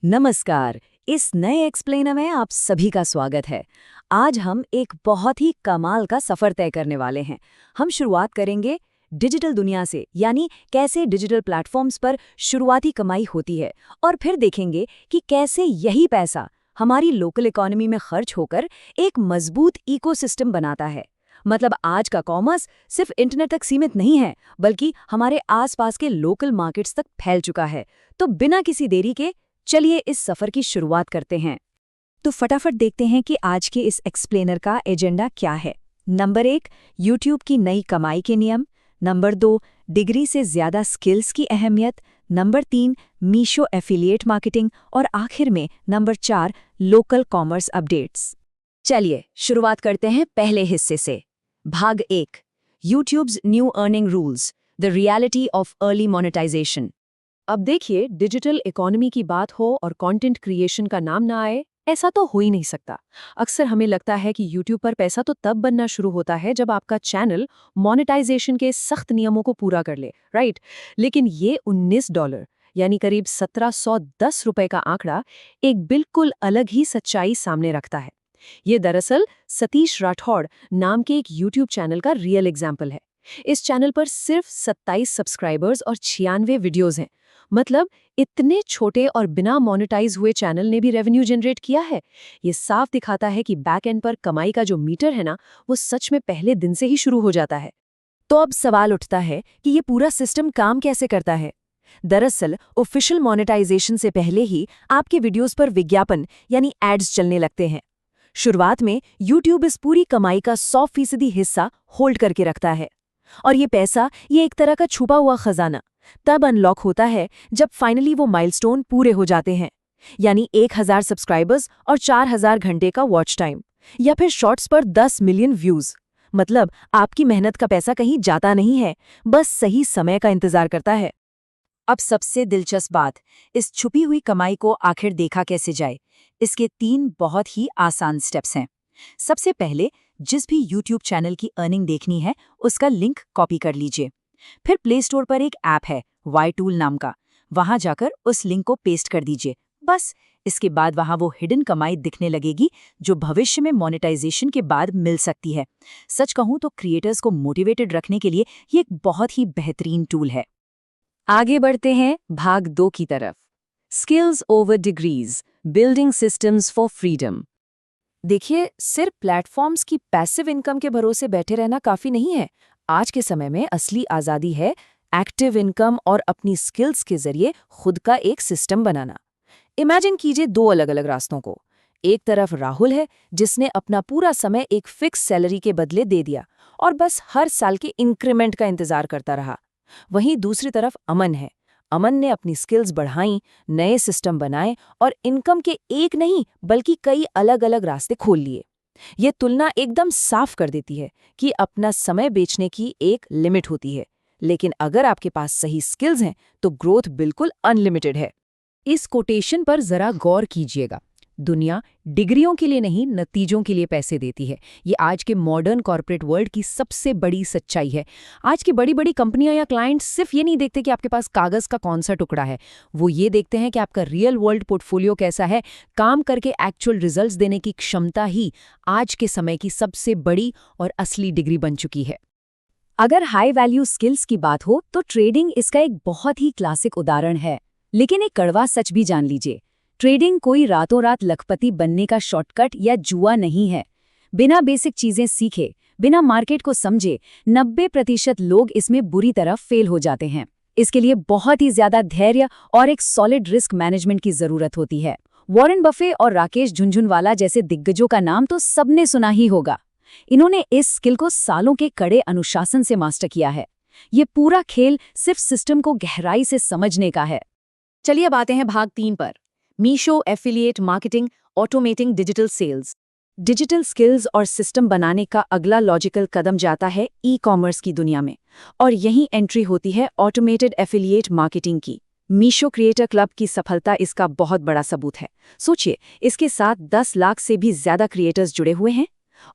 नमस्कार। इस नए एक्सप्लेनर में आप सभी का स्वागत है। आज हम एक बहुत ही कमाल का सफर तय करने वाले हैं। हम शुरुआत करेंगे डिजिटल दुनिया से, यानी कैसे डिजिटल प्लेटफॉर्म्स पर शुरुआती कमाई होती है, और फिर देखेंगे कि कैसे यही पैसा हमारी लोकल इकोनॉमी में खर्च होकर एक मजबूत इकोसिस्टम बनाता है। मतलब आज का कॉमर्स सिर्फ इंटरनेट तक सीमित नहीं है, बल्कि हमारे आसपास के लोकल मार्केट्स तक फैल चुका है। तो बिना किसी देरी के चलिए इस सफर की शुरुआत करते हैं। तो फटाफट देखते हैं कि आज के इस एक्सप्लेनर का एजेंडा क्या है। नंबर 1, यूट्यूब की नई कमाई के नियम। नंबर 2, डिग्री से ज्यादा स्किल्स की अहमियत। Number 3, Meesho affiliate marketing. और आखिर में नंबर 4, लोकल कॉमर्स अपडेट्स। चलिए शुरुआत करते हैं पहले हिस्से से। भाग 1, YouTube's new earning rules, the reality of early monetization. अब देखिए, डिजिटल इकोनॉमी की बात हो और कंटेंट क्रिएशन का नाम ना आए, ऐसा तो हो ही नहीं सकता। अक्सर हमें लगता है कि यूट्यूब पर पैसा तो तब बनना शुरू होता है जब आपका चैनल मोनेटाइजेशन के सख्त नियमों को पूरा कर ले, राइट? लेकिन ये $19 यानी करीब 1710 रुपए का आंकड़ा एक बिल्कुल अलग ही सच्चाई सामने रखता है। ये दरअसल सतीश राठौड़ नाम के एक यूट्यूब चैनल का रियल एग्जाम्पल है। इस चैनल पर सिर्फ 27 सब्सक्राइबर्स और 96 वीडियोज हैं। मतलब इतने छोटे और बिना मोनेटाइज हुए चैनल ने भी रेवेन्यू जनरेट किया है। ये साफ दिखाता है कि बैक एंड पर कमाई का जो मीटर है ना, वो सच में पहले दिन से ही शुरू हो जाता है। तो अब सवाल उठता है कि ये पूरा सिस्टम काम कैसे करता है। दरअसल ऑफिशियल मोनेटाइजेशन से पहले ही आपके वीडियोस पर विज्ञापन यानी एड्स चलने लगते हैं। शुरुआत में यूट्यूब इस पूरी कमाई का 100% हिस्सा होल्ड करके रखता है, और ये पैसा, ये एक तरह का छुपा हुआ खजाना, तब अनलॉक होता है जब फाइनली वो माइलस्टोन पूरे हो जाते हैं, यानी 1000 सब्सक्राइबर्स और 4000 घंटे का वॉच टाइम, या फिर शॉर्ट्स पर 10 मिलियन व्यूज। मतलब आपकी मेहनत का पैसा कहीं जाता नहीं है, बस सही समय का इंतजार करता है। अब सबसे दिलचस्प बात, इस छुपी हुई कमाई को आखिर देखा कैसे जाए। इसके 3 बहुत ही आसान स्टेप्स हैं। सबसे पहले, जिस भी यूट्यूब चैनल की अर्निंग देखनी है, उसका लिंक कॉपी कर लीजिए। फिर प्ले स्टोर पर एक ऐप है वाई टूल नाम का, वहां जाकर उस लिंक को पेस्ट कर दीजिए। बस इसके बाद वहां वो हिडन कमाई दिखने लगेगी जो भविष्य में मोनेटाइजेशन के बाद मिल सकती है। सच कहूं तो क्रिएटर्स को मोटिवेटेड रखने के लिए ये एक बहुत ही बेहतरीन टूल है। आगे बढ़ते हैं भाग 2 की तरफ। Skills over degrees, building systems for freedom. देखिए, सिर्फ प्लेटफॉर्म्स की पैसिव इनकम के भरोसे बैठे रहना काफी नहीं है। आज के समय में असली आजादी है एक्टिव इनकम और अपनी स्किल्स के जरिए खुद का एक सिस्टम बनाना। इमेजिन कीजिए 2 अलग-अलग रास्तों को। एक तरफ राहुल है, जिसने अपना पूरा समय एक फिक्स सैलरी के बदले दे दिया और बस हर साल के इंक्रीमेंट का इंतजार करता रहा। वहीं दूसरी तरफ अमन है। अमन ने अपनी स्किल्स बढ़ाई, नए सिस्टम बनाए और इनकम के एक नहीं बल्कि कई अलग-अलग रास्ते खोल लिए। ये तुलना एकदम साफ कर देती है कि अपना समय बेचने की एक लिमिट होती है, लेकिन अगर आपके पास सही स्किल्स हैं तो ग्रोथ बिल्कुल अनलिमिटेड है। इस कोटेशन पर जरा गौर कीजिएगा। दुनिया डिग्रियों के लिए नहीं, नतीजों के लिए पैसे देती है। ये आज के मॉडर्न कॉर्पोरेट वर्ल्ड की सबसे बड़ी सच्चाई है। आज की बड़ी बड़ी कंपनियां या क्लाइंट्स सिर्फ ये नहीं देखते कि आपके पास कागज का कौन सा टुकड़ा है, वो ये देखते हैं कि आपका रियल वर्ल्ड पोर्टफोलियो कैसा है। काम करके एक्चुअल रिजल्ट्स देने की क्षमता ही आज के समय की सबसे बड़ी और असली डिग्री बन चुकी है। अगर हाई वैल्यू स्किल्स की बात हो तो ट्रेडिंग इसका एक बहुत ही क्लासिक उदाहरण है। लेकिन एक कड़वा सच भी जान लीजिए, ट्रेडिंग कोई रातों रात लखपति बनने का शॉर्टकट या जुआ नहीं है। बिना बेसिक चीजें सीखे, बिना मार्केट को समझे, 90% लोग इसमें बुरी तरह फेल हो जाते हैं। इसके लिए बहुत ही ज्यादा धैर्य और एक सॉलिड रिस्क मैनेजमेंट की जरूरत होती है। वॉरेन बफे और राकेश झुनझुनवाला जैसे दिग्गजों का नाम तो सबने सुना ही होगा। इन्होंने इस स्किल को सालों के कड़े अनुशासन से मास्टर किया है। ये पूरा खेल सिर्फ सिस्टम को गहराई से समझने का है। चलिए अब आते हैं भाग 3 पर। Meesho affiliate marketing, automating digital sales. Digital skills और सिस्टम बनाने का अगला लॉजिकल कदम जाता है ई कॉमर्स की दुनिया में, और यहीं एंट्री होती है ऑटोमेटेड एफिलिएट मार्केटिंग की। मीशो क्रिएटर क्लब की सफलता इसका बहुत बड़ा सबूत है। सोचिए, इसके साथ 10 लाख से भी ज्यादा क्रिएटर्स जुड़े हुए हैं,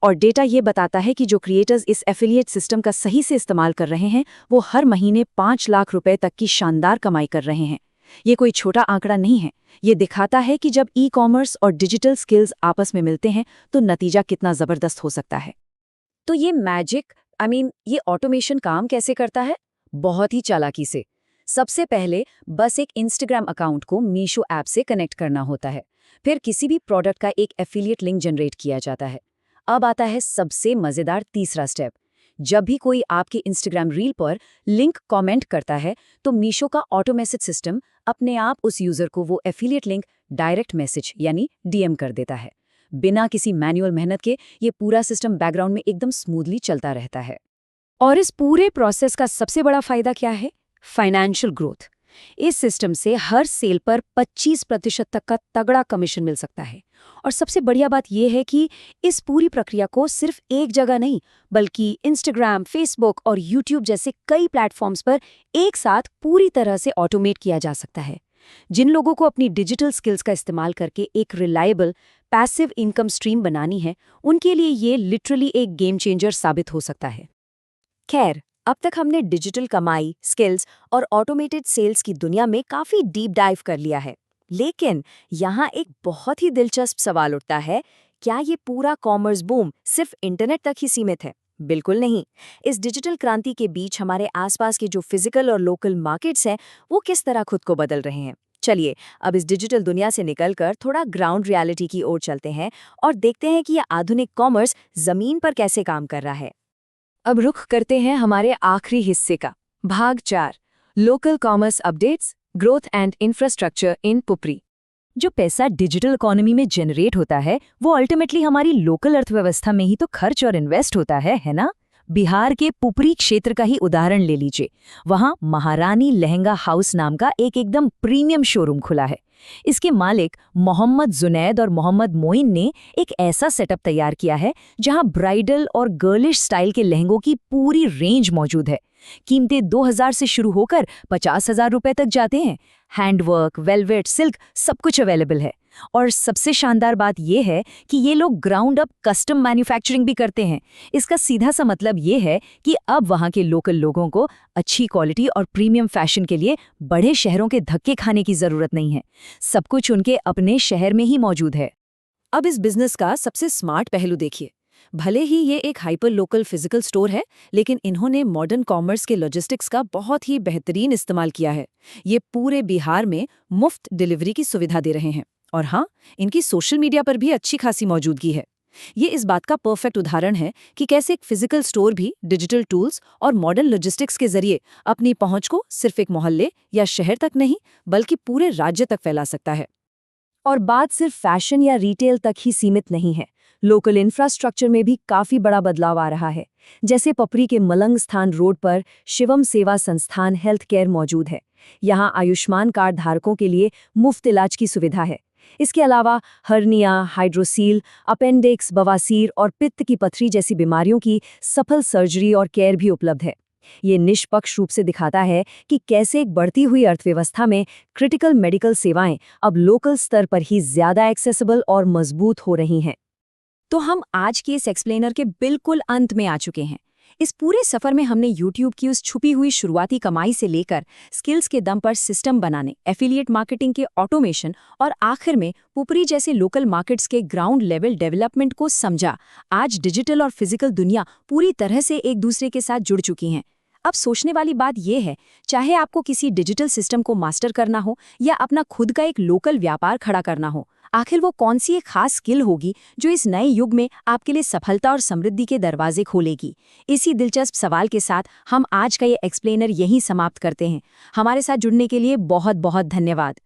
और डेटा ये बताता है कि जो क्रिएटर्स इस एफिलिएट सिस्टम का सही से इस्तेमाल कर रहे हैं, वो हर महीने 5 लाख रुपए तक की शानदार कमाई कर रहे हैं। ये कोई छोटा आंकड़ा नहीं है, ये दिखाता है कि जब ई-कॉमर्स और डिजिटल स्किल्स आपस में मिलते हैं तो नतीजा कितना जबरदस्त हो सकता है। तो ये मैजिक, ये ऑटोमेशन काम कैसे करता है? बहुत ही चालाकी से। सबसे पहले बस एक इंस्टाग्राम अकाउंट को मीशो ऐप से कनेक्ट करना होता है। फिर किसी भी प्रोडक्ट का एक एफिलिएट लिंक जनरेट किया जाता है। अब आता है सबसे मजेदार तीसरा स्टेप। जब भी कोई आपके इंस्टाग्राम रील पर लिंक कमेंट करता है तो मीशो का ऑटो मैसेज सिस्टम अपने आप उस यूजर को वो एफिलिएट लिंक डायरेक्ट मैसेज यानी डीएम कर देता है। बिना किसी मैनुअल मेहनत के ये पूरा सिस्टम बैकग्राउंड में एकदम स्मूथली चलता रहता है। और इस पूरे प्रोसेस का सबसे बड़ा फायदा क्या है? Financial growth. इस सिस्टम से हर सेल पर 25% तक का तगड़ा कमीशन मिल सकता है। और सबसे बढ़िया बात यह है कि इस पूरी प्रक्रिया को सिर्फ एक जगह नहीं, बल्कि इंस्टाग्राम, फेसबुक और यूट्यूब जैसे कई प्लेटफॉर्म्स पर एक साथ पूरी तरह से ऑटोमेट किया जा सकता है। जिन लोगों को अपनी डिजिटल स्किल्स का इस्तेमाल करके एक रिलायबल पैसिव इनकम स्ट्रीम बनानी है, उनके लिए ये लिटरली एक गेम चेंजर साबित हो सकता है। खैर, अब तक हमने डिजिटल कमाई, स्किल्स और ऑटोमेटेड सेल्स की दुनिया में काफी डीप डाइव कर लिया है। लेकिन यहाँ एक बहुत ही दिलचस्प सवाल उठता है, क्या ये पूरा कॉमर्स बूम सिर्फ इंटरनेट तक ही सीमित है? बिल्कुल नहीं। इस डिजिटल क्रांति के बीच हमारे आसपास के जो फिजिकल और लोकल मार्केट्स हैं, वो किस तरह खुद को बदल रहे हैं। चलिए अब इस डिजिटल दुनिया से निकलकर थोड़ा ग्राउंड रियलिटी की ओर चलते हैं और देखते हैं कि यह आधुनिक कॉमर्स जमीन पर कैसे काम कर रहा है। अब रुख करते हैं हमारे आखिरी हिस्से का, भाग 4, local commerce updates, growth and infrastructure in Pupri. जो पैसा डिजिटल इकोनॉमी में जनरेट होता है वो अल्टीमेटली हमारी लोकल अर्थव्यवस्था में ही तो खर्च और इन्वेस्ट होता है ना? बिहार के पुपरी क्षेत्र का ही उदाहरण ले लीजिए। वहां महारानी लहंगा हाउस नाम का एक एकदम प्रीमियम शोरूम खुला है। इसके मालिक मोहम्मद जुनैद और मोहम्मद मोइन ने एक ऐसा सेटअप तैयार किया है जहां ब्राइडल और गर्लिश स्टाइल के लहंगों की पूरी रेंज मौजूद है। कीमतें 2000 से शुरू होकर 50,000 रुपए तक जाते हैं। हैंडवर्क, वेलवेट, सिल्क सब कुछ अवेलेबल है। और सबसे शानदार बात यह है कि ये लोग ग्राउंड अप कस्टम मैन्युफैक्चरिंग भी करते हैं। इसका सीधा सा मतलब ये है कि अब वहां के लोकल लोगों को अच्छी क्वालिटी और प्रीमियम फैशन के लिए बड़े शहरों के धक्के खाने की जरूरत नहीं है। सब कुछ उनके अपने शहर में ही मौजूद है। अब इस बिजनेस का सबसे स्मार्ट पहलू देखिए। भले ही ये एक हाइपर लोकल फिजिकल स्टोर है, लेकिन इन्होंने मॉडर्न कॉमर्स के लॉजिस्टिक्स का बहुत ही बेहतरीन इस्तेमाल किया है। ये पूरे बिहार में मुफ्त डिलीवरी की सुविधा दे रहे हैं। और हाँ, इनकी सोशल मीडिया पर भी अच्छी खासी मौजूदगी है। ये इस बात का परफेक्ट उदाहरण है कि कैसे एक फिजिकल स्टोर भी डिजिटल टूल्स और मॉडर्न लॉजिस्टिक्स के जरिए अपनी पहुंच को सिर्फ एक मोहल्ले या शहर तक नहीं, बल्कि पूरे राज्य तक फैला सकता है। और बात सिर्फ फैशन या रिटेल तक ही सीमित नहीं है। लोकल इंफ्रास्ट्रक्चर में भी काफी बड़ा बदलाव आ रहा है। जैसे पपरी के मलंग स्थान रोड पर शिवम सेवा संस्थान हेल्थ केयर मौजूद है। यहाँ आयुष्मान कार्ड धारकों के लिए मुफ्त इलाज की सुविधा है। इसके अलावा हर्निया, हाइड्रोसील, अपेंडिक्स, बवासीर और पित्त की पथरी जैसी बीमारियों की सफल सर्जरी और केयर भी उपलब्ध है। ये निष्पक्ष रूप से दिखाता है कि कैसे एक बढ़ती हुई अर्थव्यवस्था में क्रिटिकल मेडिकल सेवाएं अब लोकल स्तर पर ही ज्यादा एक्सेसिबल और मजबूत हो रही हैं। तो हम आज के इस एक्सप्लेनर के बिल्कुल अंत में आ चुके हैं। इस पूरे सफर में हमने YouTube की उस छुपी हुई शुरुआती कमाई से लेकर स्किल्स के दम पर सिस्टम बनाने, एफिलिएट मार्केटिंग के ऑटोमेशन और आखिर में पुपरी जैसे लोकल मार्केट्स के ग्राउंड लेवल डेवलपमेंट को समझा। आज डिजिटल और फिजिकल दुनिया पूरी तरह से एक दूसरे के साथ जुड़ चुकी हैं। अब सोचने वाली बात यह है, चाहे आपको किसी डिजिटल सिस्टम को मास्टर करना हो या अपना खुद का एक लोकल व्यापार खड़ा करना हो, आखिर वो कौन सी एक खास स्किल होगी जो इस नए युग में आपके लिए सफलता और समृद्धि के दरवाजे खोलेगी? इसी दिलचस्प सवाल के साथ हम आज का ये एक्सप्लेनर यहीं समाप्त करते हैं। हमारे साथ जुड़ने के लिए बहुत बहुत धन्यवाद।